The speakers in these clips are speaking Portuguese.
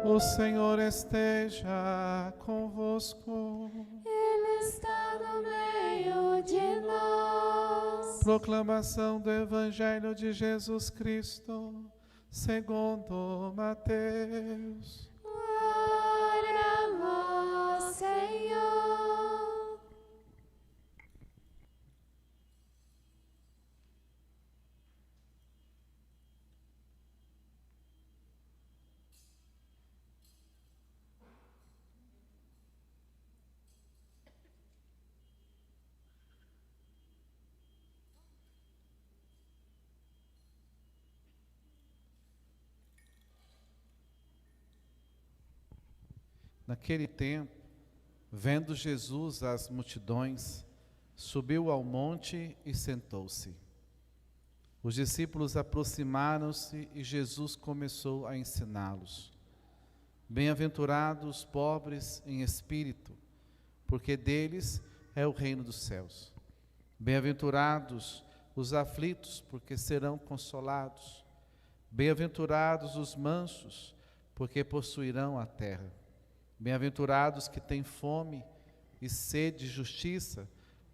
O Senhor esteja convosco. Ele está no meio de nós. Proclamação do Evangelho de Jesus Cristo, segundo Mateus. Glória a vós, Senhor. Naquele tempo, vendo Jesus as multidões, subiu ao monte e sentou-se. Os discípulos aproximaram-se e Jesus começou a ensiná-los. Bem-aventurados os pobres em espírito, porque deles é o reino dos céus. Bem-aventurados os aflitos, porque serão consolados. Bem-aventurados os mansos, porque possuirão a terra. Bem-aventurados que têm fome e sede de justiça,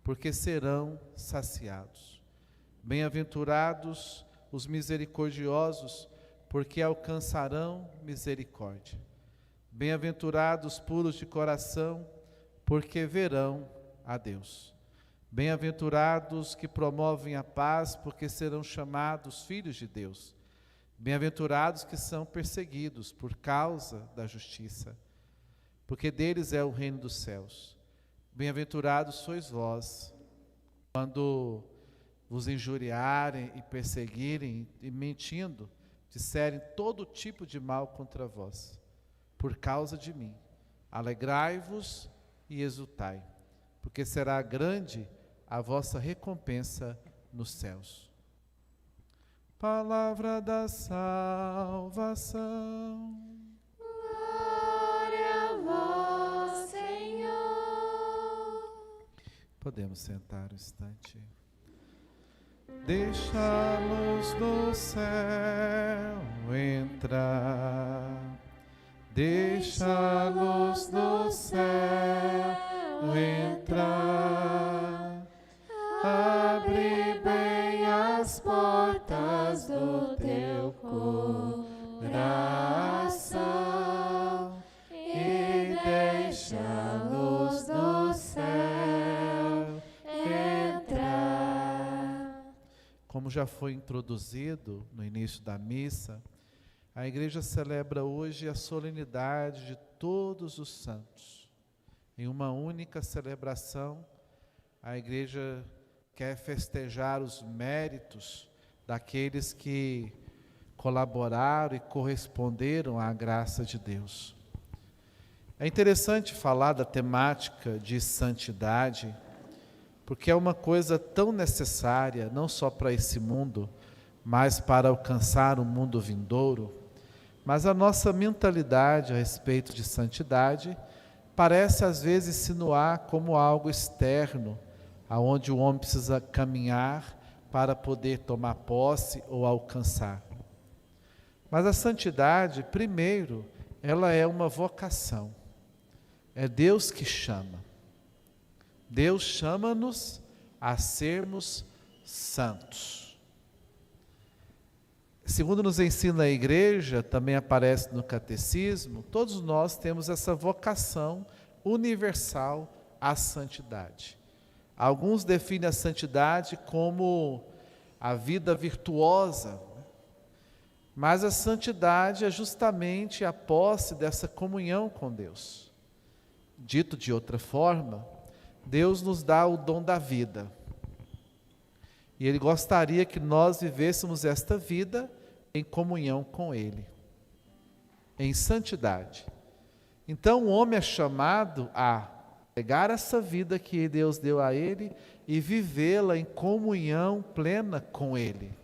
porque serão saciados. Bem-aventurados os misericordiosos, porque alcançarão misericórdia. Bem-aventurados puros de coração, porque verão a Deus. Bem-aventurados que promovem a paz, porque serão chamados filhos de Deus. Bem-aventurados que são perseguidos por causa da justiça, porque deles é o reino dos céus. Bem-aventurados sois vós, quando vos injuriarem e perseguirem e mentindo, disserem todo tipo de mal contra vós, por causa de mim. Alegrai-vos e exultai, porque será grande a vossa recompensa nos céus. Palavra da salvação. Podemos sentar um instante. Deixa a luz do céu entrar. Deixa a luz do céu entrar. Abre bem as portas do teu coração e deixa a luz do céu. Como já foi introduzido no início da missa, a igreja celebra hoje a solenidade de todos os santos. Em uma única celebração, a igreja quer festejar os méritos daqueles que colaboraram e corresponderam à graça de Deus. É interessante falar da temática de santidade, porque é uma coisa tão necessária, não só para esse mundo, mas para alcançar um mundo vindouro. Mas a nossa mentalidade a respeito de santidade parece às vezes insinuar como algo externo, aonde o homem precisa caminhar para poder tomar posse ou alcançar. Mas a santidade, primeiro, ela é uma vocação. É Deus que chama. Deus chama-nos a sermos santos. Segundo nos ensina a igreja, também aparece no catecismo, todos nós temos essa vocação universal à santidade. Alguns definem a santidade como a vida virtuosa, mas a santidade é justamente a posse dessa comunhão com Deus. Dito de outra forma, Deus nos dá o dom da vida. E Ele gostaria que nós vivêssemos esta vida em comunhão com Ele, em santidade. Então o homem é chamado a pegar essa vida que Deus deu a ele e vivê-la em comunhão plena com Ele.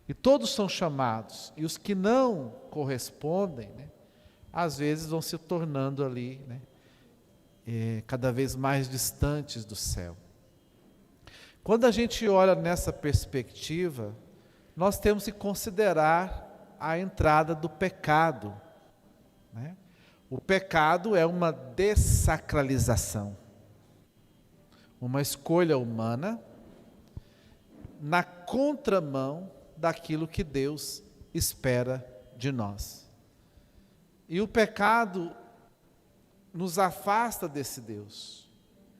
E todos são chamados, e os que não correspondem, às vezes vão se tornando ali, cada vez mais distantes do céu. Quando a gente olha nessa perspectiva, nós temos que considerar a entrada do pecado, né? O pecado é uma dessacralização, uma escolha humana na contramão daquilo que Deus espera de nós. E o pecado nos afasta desse Deus.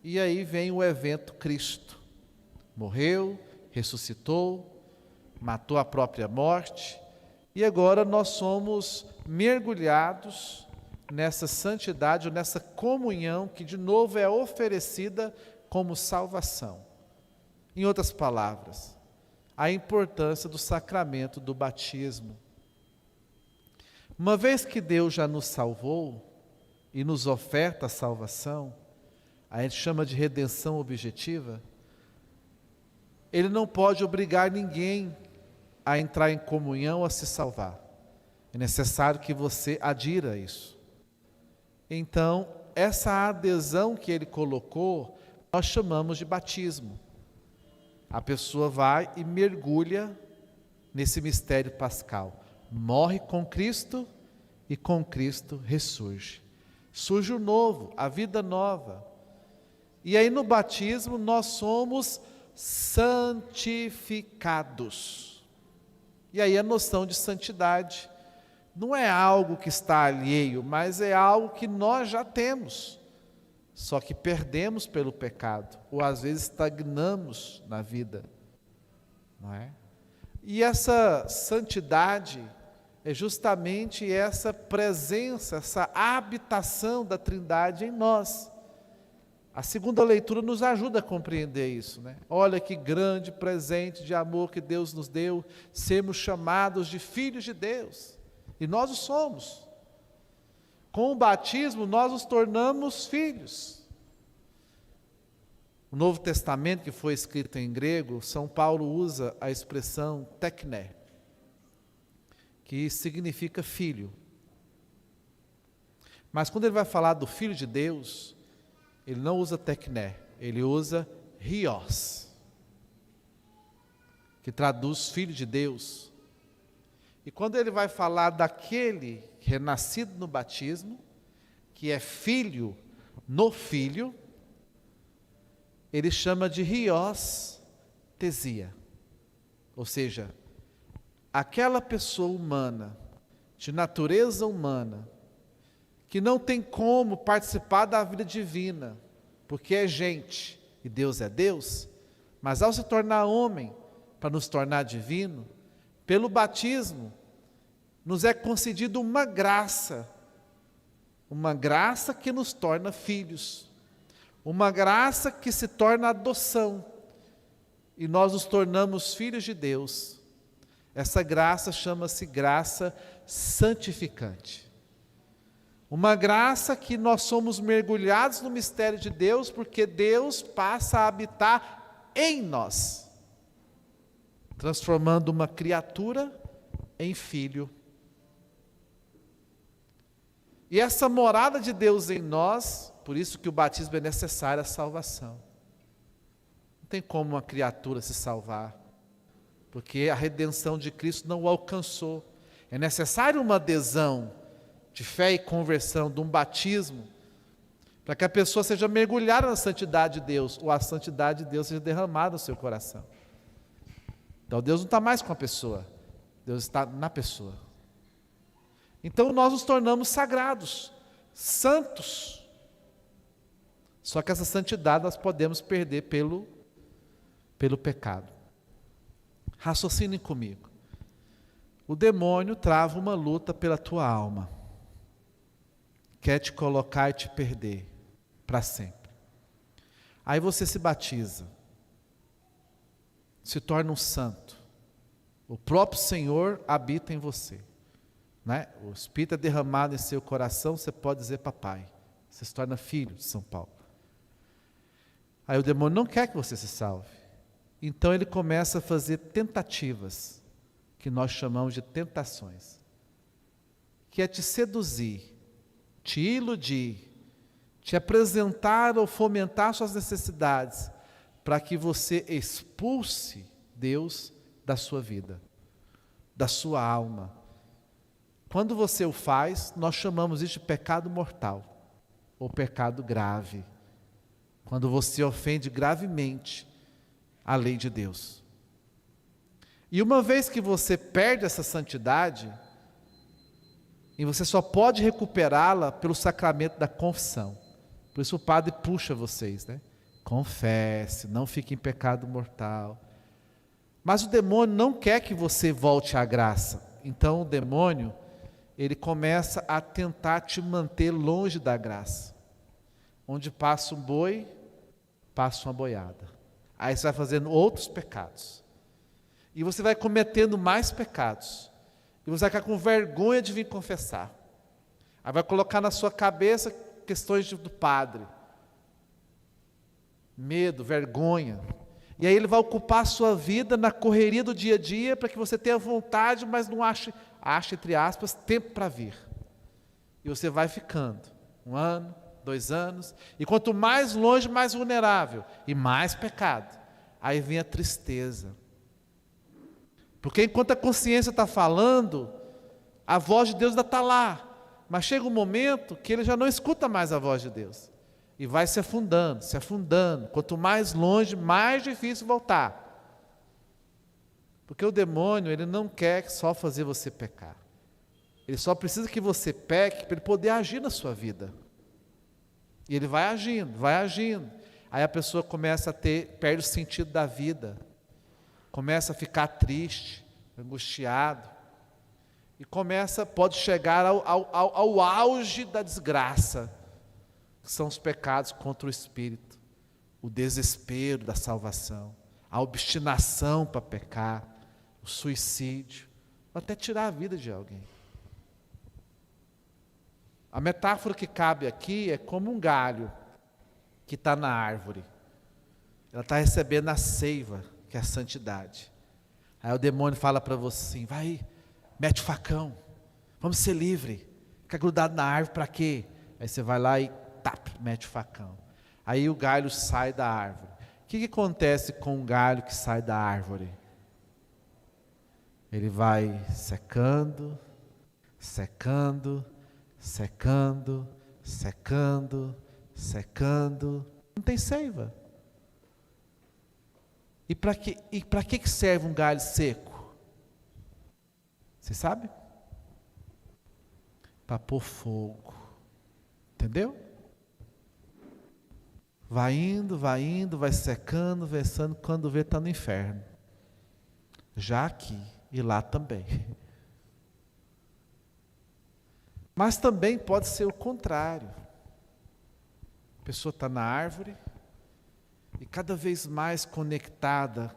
E aí vem o evento Cristo. Morreu, ressuscitou, matou a própria morte, e agora nós somos mergulhados nessa santidade, nessa comunhão que de novo é oferecida como salvação. Em outras palavras, a importância do sacramento do batismo. Uma vez que Deus já nos salvou e nos oferta a salvação, a gente chama de redenção objetiva, Ele não pode obrigar ninguém a entrar em comunhão, a se salvar. É necessário que você adira a isso. Então, essa adesão que Ele colocou, nós chamamos de batismo. A pessoa vai e mergulha nesse mistério pascal. Morre com Cristo e com Cristo ressurge. Surge o novo, a vida nova. E aí no batismo nós somos santificados. E aí a noção de santidade não é algo que está alheio, mas é algo que nós já temos. Só que perdemos pelo pecado, ou às vezes estagnamos na vida, não é? E essa santidade é justamente essa presença, essa habitação da Trindade em nós. A segunda leitura nos ajuda a compreender isso, né? Olha que grande presente de amor que Deus nos deu, sermos chamados de filhos de Deus, e nós o somos. Com o batismo, nós nos tornamos filhos. O Novo Testamento, que foi escrito em grego, São Paulo usa a expressão tekné, que significa filho. Mas quando ele vai falar do Filho de Deus, ele não usa tekné, ele usa hios, que traduz Filho de Deus. E quando ele vai falar daquele renascido no batismo, que é filho no Filho, ele chama de hios tesia. Ou seja, aquela pessoa humana, de natureza humana, que não tem como participar da vida divina, porque é gente e Deus é Deus, mas ao se tornar homem, para nos tornar divino, pelo batismo, nos é concedido uma graça que nos torna filhos, uma graça que se torna adoção, e nós nos tornamos filhos de Deus. Essa graça chama-se graça santificante. Uma graça que nós somos mergulhados no mistério de Deus, porque Deus passa a habitar em nós, transformando uma criatura em filho. E essa morada de Deus em nós, por isso que o batismo é necessário à salvação. Não tem como uma criatura se salvar, porque a redenção de Cristo não o alcançou. É necessário uma adesão de fé e conversão, de um batismo, para que a pessoa seja mergulhada na santidade de Deus, ou a santidade de Deus seja derramada no seu coração. Então Deus não está mais com a pessoa, Deus está na pessoa. Então nós nos tornamos sagrados, santos. Só que essa santidade nós podemos perder pelo pecado. Raciocinem comigo. O demônio trava uma luta pela tua alma. Quer te colocar e te perder para sempre. Aí você se batiza, se torna um santo. O próprio Senhor habita em você, né? O Espírito é derramado em seu coração, você pode dizer papai. Você se torna filho de São Paulo. Aí o demônio não quer que você se salve. Então ele começa a fazer tentativas, que nós chamamos de tentações, que é te seduzir, te iludir, te apresentar ou fomentar suas necessidades, para que você expulse Deus da sua vida, da sua alma, Quando você o faz, nós chamamos isso de pecado mortal, ou pecado grave. Quando você ofende gravemente a lei de Deus. E uma vez que você perde essa santidade, e você só pode recuperá-la pelo sacramento da confissão. Por isso o padre puxa vocês, né? Confesse, não fique em pecado mortal. Mas o demônio não quer que você volte à graça. Então o demônio, ele começa a tentar te manter longe da graça. Onde passa um boi, passa uma boiada. Aí você vai fazendo outros pecados. E você vai cometendo mais pecados. E você vai ficar com vergonha de vir confessar. Aí vai colocar na sua cabeça questões do padre. Medo, vergonha. E aí ele vai ocupar a sua vida na correria do dia a dia para que você tenha vontade, mas não ache, entre aspas, tempo para vir. E você vai ficando. 1 ano, 2 anos. E quanto mais longe, mais vulnerável. E mais pecado. Aí vem a tristeza. Porque enquanto a consciência está falando, a voz de Deus ainda está lá. Mas chega um momento que ele já não escuta mais a voz de Deus. E vai se afundando, se afundando. Quanto mais longe, mais difícil voltar. Porque o demônio, ele não quer só fazer você pecar. Ele só precisa que você peque para ele poder agir na sua vida. E ele vai agindo, vai agindo. Aí a pessoa começa a perde o sentido da vida. Começa a ficar triste, angustiado. E pode chegar ao auge da desgraça, que são os pecados contra o Espírito, o desespero da salvação, a obstinação para pecar, o suicídio, até tirar a vida de alguém. A metáfora que cabe aqui é como um galho que está na árvore. Ela está recebendo a seiva, que é a santidade. Aí o demônio fala para você assim, vai, mete o facão, vamos ser livre, fica grudado na árvore para quê? Aí você vai lá e mete o facão. Aí o galho sai da árvore. O que acontece com um galho que sai da árvore? Ele vai secando, secando, secando, secando, secando. Não tem seiva. E para que serve um galho seco? Você sabe? Para pôr fogo. Entendeu? Vai indo, vai secando, versando, quando vê está no inferno. Já aqui e lá também. Mas também pode ser o contrário. A pessoa está na árvore e cada vez mais conectada,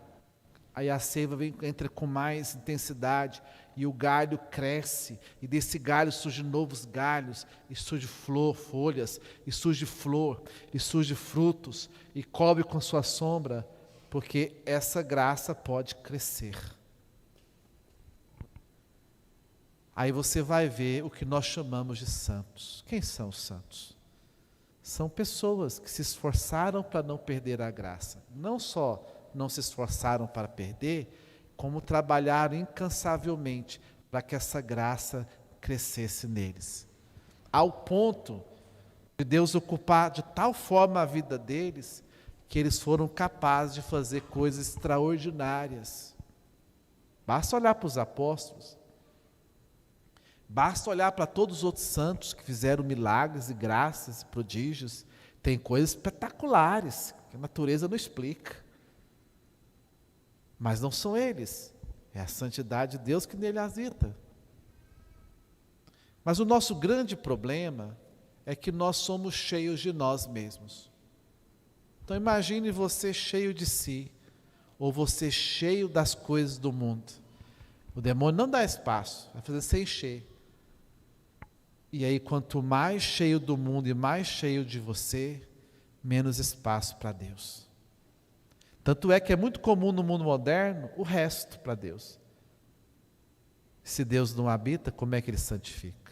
aí a seiva entra com mais intensidade e o galho cresce, e desse galho surgem novos galhos, e surge folhas, e surge flor, e surge frutos, e cobre com sua sombra, porque essa graça pode crescer. Aí você vai ver o que nós chamamos de santos. Quem são os santos? São pessoas que se esforçaram para não perder a graça. Não só não se esforçaram para perder, como trabalharam incansavelmente para que essa graça crescesse neles. Ao ponto de Deus ocupar de tal forma a vida deles, que eles foram capazes de fazer coisas extraordinárias. Basta olhar para os apóstolos. Basta olhar para todos os outros santos que fizeram milagres e graças e prodígios. Tem coisas espetaculares que a natureza não explica. Mas não são eles. É a santidade de Deus que nele habita. Mas o nosso grande problema é que nós somos cheios de nós mesmos. Então imagine você cheio de si, ou você cheio das coisas do mundo. O demônio não dá espaço, vai fazer você encher. E aí, quanto mais cheio do mundo e mais cheio de você, menos espaço para Deus. Tanto é que é muito comum no mundo moderno o resto para Deus. Se Deus não habita, como é que Ele santifica?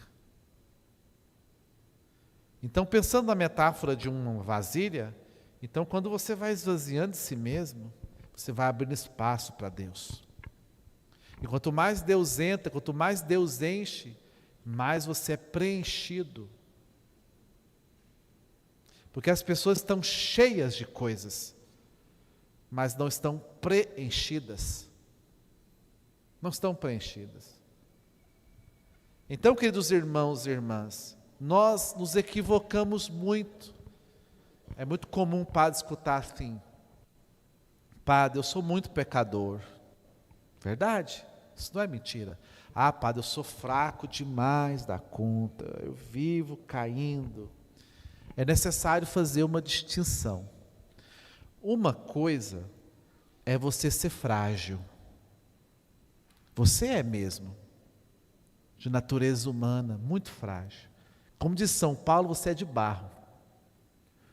Então, pensando na metáfora de uma vasilha, então quando você vai esvaziando de si mesmo, você vai abrindo espaço para Deus. E quanto mais Deus entra, quanto mais Deus enche, mais você é preenchido. Porque as pessoas estão cheias de coisas, mas não estão preenchidas. Não estão preenchidas. Então, queridos irmãos e irmãs, nós nos equivocamos muito. É muito comum o padre escutar assim: padre, eu sou muito pecador. Verdade, isso não é mentira. Ah, padre, eu sou fraco demais da conta, eu vivo caindo. É necessário fazer uma distinção. Uma coisa é você ser frágil. Você é mesmo, de natureza humana, muito frágil. Como diz São Paulo, você é de barro.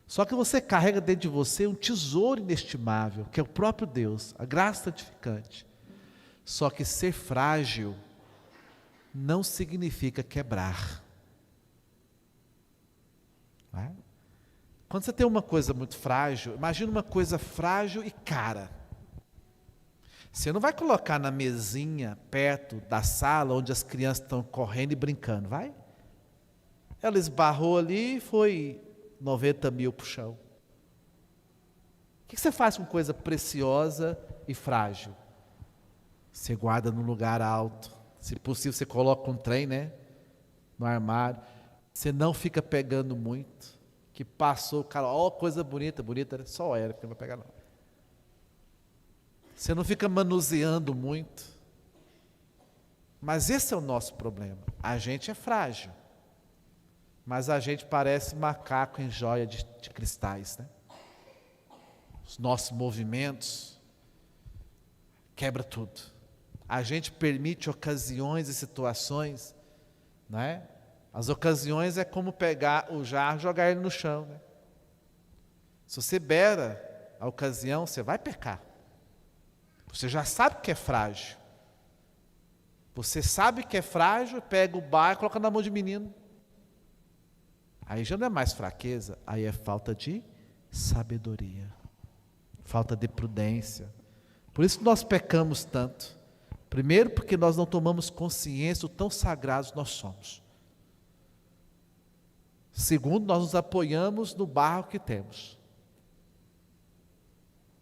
Só que você carrega dentro de você um tesouro inestimável, que é o próprio Deus, a graça santificante. Só que ser frágil não significa quebrar. Não é? Quando você tem uma coisa muito frágil, imagina uma coisa frágil e cara. Você não vai colocar na mesinha perto da sala onde as crianças estão correndo e brincando, vai? Ela esbarrou ali e foi 90 mil para o chão. O que você faz com coisa preciosa e frágil? Você guarda num lugar alto. Se possível, você coloca um trem, né? No armário. Você não fica pegando muito. Que passou, o cara, ó, coisa bonita, bonita, só era, porque não vai pegar não. Você não fica manuseando muito. Mas esse é o nosso problema. A gente é frágil. Mas a gente parece macaco em joia de cristais, né? Os nossos movimentos quebra tudo. A gente permite ocasiões e situações, não é? As ocasiões é como pegar o jarro e jogar ele no chão, né? Se você beira a ocasião, você vai pecar. Você já sabe que é frágil. Você sabe que é frágil, pega o barco e coloca na mão de menino. Aí já não é mais fraqueza, aí é falta de sabedoria, falta de prudência. Por isso que nós pecamos tanto. Primeiro, porque nós não tomamos consciência do tão sagrados nós somos. Segundo, nós nos apoiamos no barro que temos.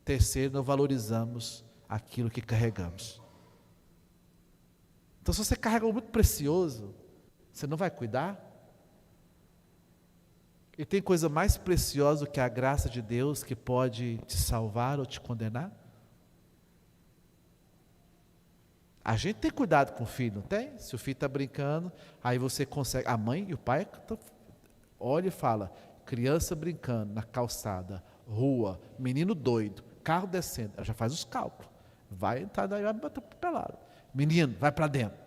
Terceiro, não valorizamos aquilo que carregamos. Então, se você carrega algo muito precioso, você não vai cuidar? E tem coisa mais preciosa do que a graça de Deus que pode te salvar ou te condenar? A gente tem cuidado com o filho, não tem? Se o filho está brincando, aí você consegue. A mãe e o pai olha e fala: criança brincando na calçada, rua, menino doido, carro descendo. Ela já faz os cálculos. Vai entrar daí, vai bater pelado. Menino, vai para dentro.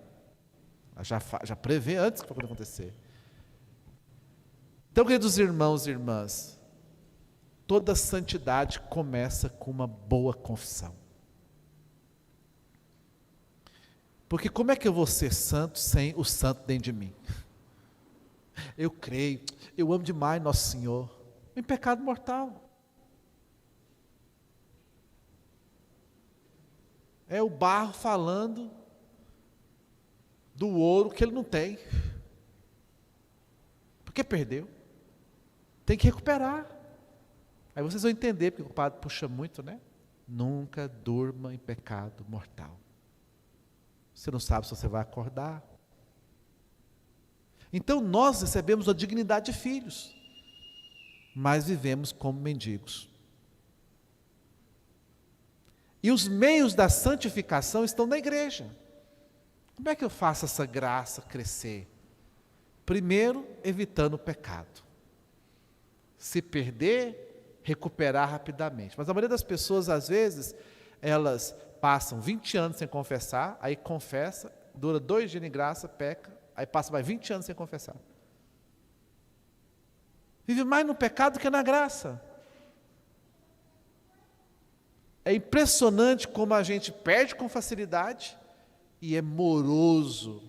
Ela já prevê antes que vai acontecer. Então, queridos irmãos e irmãs, toda santidade começa com uma boa confissão. Porque como é que eu vou ser santo sem o santo dentro de mim? Eu creio, eu amo demais Nosso Senhor, em pecado mortal. É o barro falando do ouro que ele não tem. Porque perdeu. Tem que recuperar. Aí vocês vão entender, porque o padre puxa muito, né? Nunca durma em pecado mortal. Você não sabe se você vai acordar. Então nós recebemos a dignidade de filhos, mas vivemos como mendigos. E os meios da santificação estão na igreja. Como é que eu faço essa graça crescer? Primeiro, evitando o pecado. Se perder, recuperar rapidamente. Mas a maioria das pessoas, às vezes, elas passam 20 anos sem confessar, aí confessa, dura 2 dias em graça, peca, aí passa mais 20 anos sem confessar. Vive mais no pecado do que na graça. É impressionante como a gente perde com facilidade e é moroso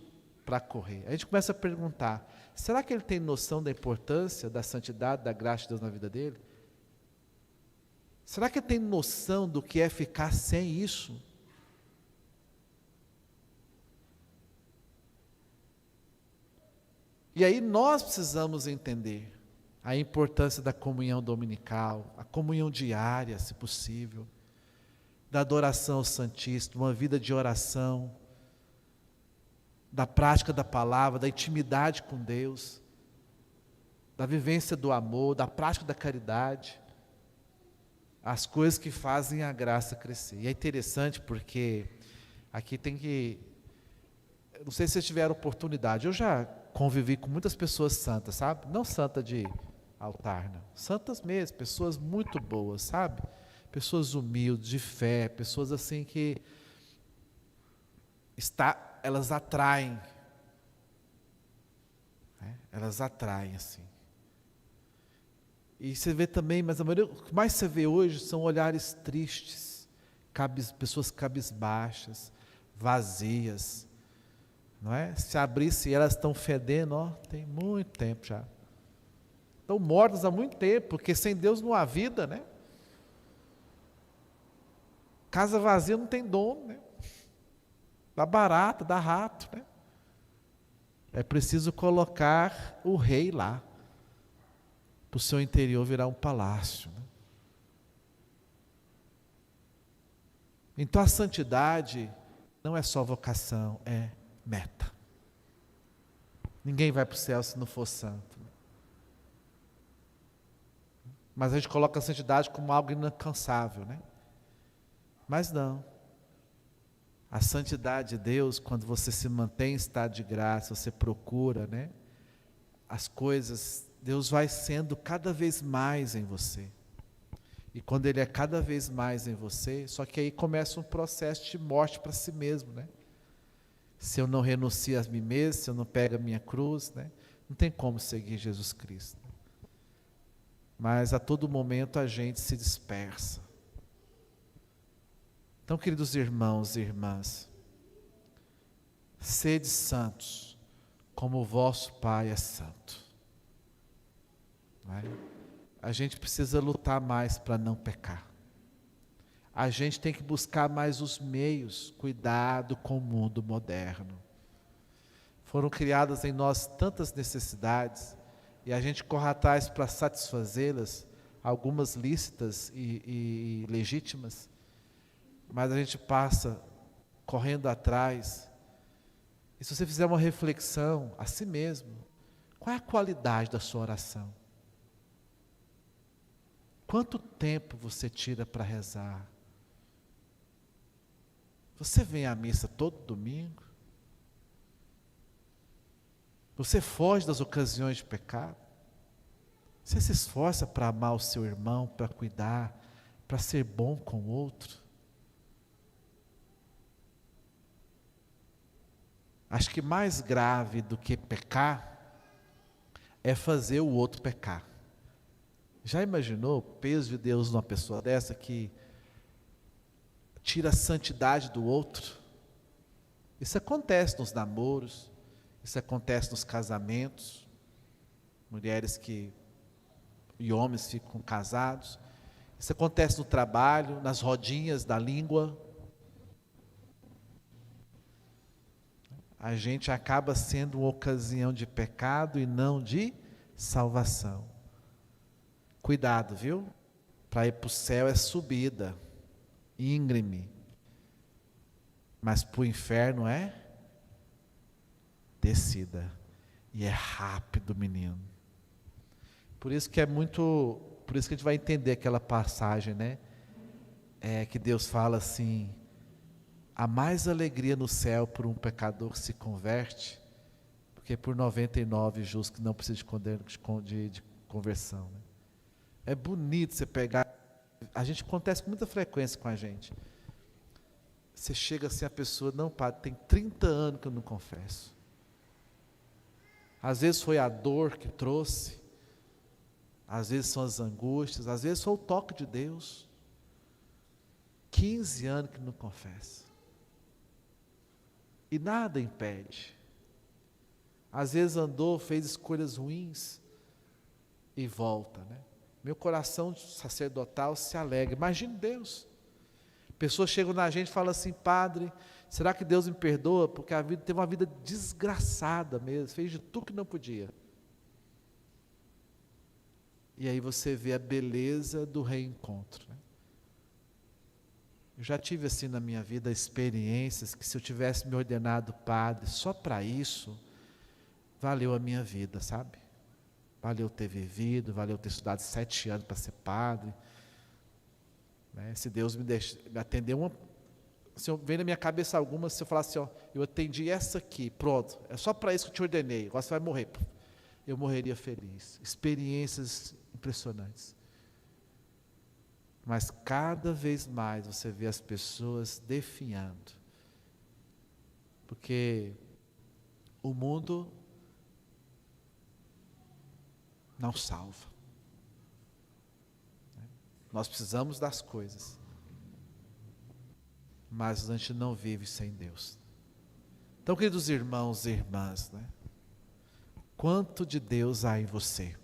para correr. A gente começa a perguntar: será que ele tem noção da importância da santidade, da graça de Deus na vida dele? Será que ele tem noção do que é ficar sem isso? E aí nós precisamos entender a importância da comunhão dominical, a comunhão diária, se possível, da adoração ao Santíssimo, uma vida de oração, da prática da palavra, da intimidade com Deus, da vivência do amor, da prática da caridade, as coisas que fazem a graça crescer. E é interessante porque aqui tem que, não sei se vocês tiveram oportunidade, eu já convivi com muitas pessoas santas, sabe? Não santa de altar, não. Santas mesmo, pessoas muito boas, sabe? Pessoas humildes, de fé, pessoas assim que elas atraem, né? Elas atraem assim. E você vê também, mas o que mais você vê hoje são olhares tristes, pessoas cabisbaixas, vazias, não é? Se abrisse, elas estão fedendo, ó, tem muito tempo já. Estão mortas há muito tempo, porque sem Deus não há vida, né? Casa vazia não tem dono, né? Dá barata, dá rato, né? É preciso colocar o rei lá, para o seu interior virar um palácio, né? Então a santidade não é só vocação, é meta. Ninguém vai para o céu se não for santo. Mas a gente coloca a santidade como algo inalcançável, né? Mas não. A santidade de Deus, quando você se mantém em estado de graça, você procura, né? As coisas, Deus vai sendo cada vez mais em você. E quando Ele é cada vez mais em você, só que aí começa um processo de morte para si mesmo, né? Se eu não renuncio a mim mesmo, se eu não pego a minha cruz, né? Não tem como seguir Jesus Cristo. Mas a todo momento a gente se dispersa. Então, queridos irmãos e irmãs, sede santos, como o vosso Pai é santo. Não é? A gente precisa lutar mais para não pecar. A gente tem que buscar mais os meios, cuidado com o mundo moderno. Foram criadas em nós tantas necessidades, e a gente corre atrás para satisfazê-las, algumas lícitas e legítimas, mas a gente passa correndo atrás. E se você fizer uma reflexão a si mesmo, qual é a qualidade da sua oração? Quanto tempo você tira para rezar? Você vem à missa todo domingo? Você foge das ocasiões de pecado? Você se esforça para amar o seu irmão, para cuidar, para ser bom com o outro? Acho que mais grave do que pecar é fazer o outro pecar. Já imaginou o peso de Deus numa pessoa dessa que tira a santidade do outro? Isso acontece nos namoros, isso acontece nos casamentos, mulheres e homens ficam casados, isso acontece no trabalho, nas rodinhas da língua. A gente acaba sendo uma ocasião de pecado e não de salvação. Cuidado, viu? Para ir para o céu é subida, íngreme. Mas para o inferno é descida. E é rápido, menino. Por isso que por isso que a gente vai entender aquela passagem, né? Que Deus fala assim: há mais alegria no céu por um pecador que se converte, do que por 99 justos que não precisam de conversão. Né? É bonito você pegar, acontece com muita frequência com a gente. Você chega assim, a pessoa, não, padre, tem 30 anos que eu não confesso. Às vezes foi a dor que trouxe, às vezes são as angústias, às vezes foi o toque de Deus. 15 anos que não confessa. E nada impede. Às vezes andou, fez escolhas ruins e volta, né? Meu coração sacerdotal se alegra. Imagine Deus. Pessoas chegam na gente e falam assim: padre, será que Deus me perdoa? Porque a vida teve uma vida desgraçada mesmo, fez de tudo que não podia. E aí você vê a beleza do reencontro, né? Eu já tive assim na minha vida experiências que, se eu tivesse me ordenado padre só para isso, valeu a minha vida, sabe? Valeu ter vivido, valeu ter estudado 7 anos para ser padre, né? Se Deus me atender se eu vem na minha cabeça algumas, se eu falar assim, ó, eu atendi essa aqui, pronto, é só para isso que eu te ordenei, agora você vai morrer. Eu morreria feliz. Experiências impressionantes. Mas cada vez mais você vê as pessoas definhando. Porque o mundo não salva. Nós precisamos das coisas. Mas a gente não vive sem Deus. Então, queridos irmãos e irmãs, né? Quanto de Deus há em você?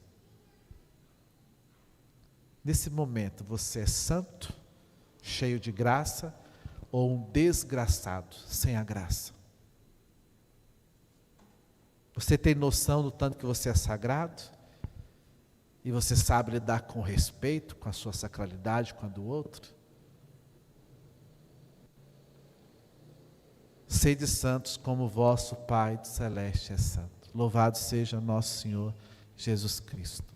Nesse momento, você é santo, cheio de graça, ou um desgraçado, sem a graça? Você tem noção do tanto que você é sagrado? E você sabe lidar com respeito, com a sua sacralidade, com a do outro? Sede santos como vosso Pai celeste é santo. Louvado seja nosso Senhor Jesus Cristo.